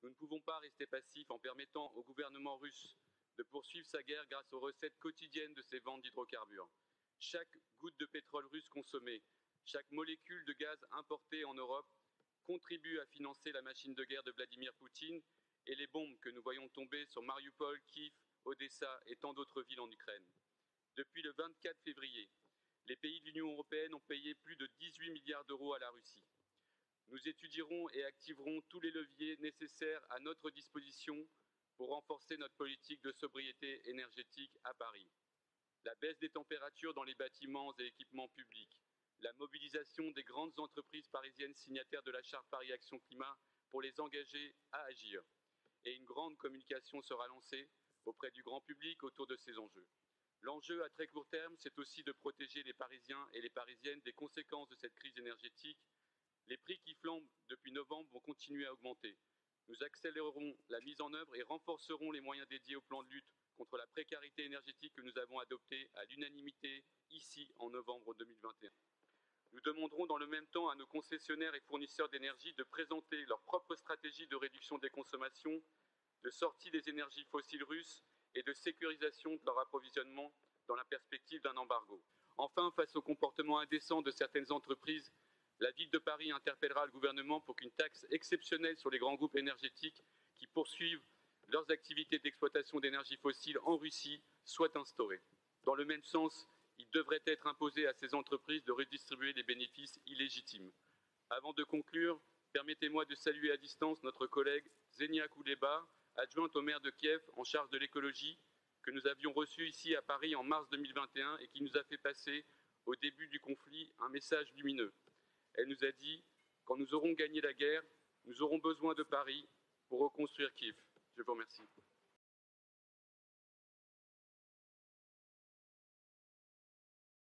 Nous ne pouvons pas rester passifs en permettant au gouvernement russe de poursuivre sa guerre grâce aux recettes quotidiennes de ses ventes d'hydrocarbures. Chaque goutte de pétrole russe consommée, chaque molécule de gaz importée en Europe contribue à financer la machine de guerre de Vladimir Poutine et les bombes que nous voyons tomber sur Mariupol, Kiev, Odessa et tant d'autres villes en Ukraine. Depuis le 24 février, les pays de l'Union européenne ont payé plus de 18 milliards d'euros à la Russie. Nous étudierons et activerons tous les leviers nécessaires à notre disposition pour renforcer notre politique de sobriété énergétique à Paris. La baisse des températures dans les bâtiments et équipements publics, la mobilisation des grandes entreprises parisiennes signataires de la Charte Paris Action Climat pour les engager à agir. Et une grande communication sera lancée auprès du grand public autour de ces enjeux. L'enjeu à très court terme, c'est aussi de protéger les Parisiens et les Parisiennes des conséquences de cette crise énergétique. Les prix qui flambent depuis novembre vont continuer à augmenter. Nous accélérerons la mise en œuvre et renforcerons les moyens dédiés au plan de lutte contre la précarité énergétique que nous avons adopté à l'unanimité ici en novembre 2021. Nous demanderons dans le même temps à nos concessionnaires et fournisseurs d'énergie de présenter leur propre stratégie de réduction des consommations, de sortie des énergies fossiles russes et de sécurisation de leur approvisionnement dans la perspective d'un embargo. Enfin, face au comportement indécent de certaines entreprises, la ville de Paris interpellera le gouvernement pour qu'une taxe exceptionnelle sur les grands groupes énergétiques qui poursuivent leurs activités d'exploitation d'énergie fossile en Russie soit instaurée. Dans le même sens, il devrait être imposé à ces entreprises de redistribuer les bénéfices illégitimes. Avant de conclure, permettez-moi de saluer à distance notre collègue Zenia Kouleba, adjointe au maire de Kiev en charge de l'écologie, que nous avions reçue ici à Paris en mars 2021 et qui nous a fait passer, au début du conflit, un message lumineux. Elle nous a dit « Quand nous aurons gagné la guerre, nous aurons besoin de Paris pour reconstruire Kiev ». Je vous remercie.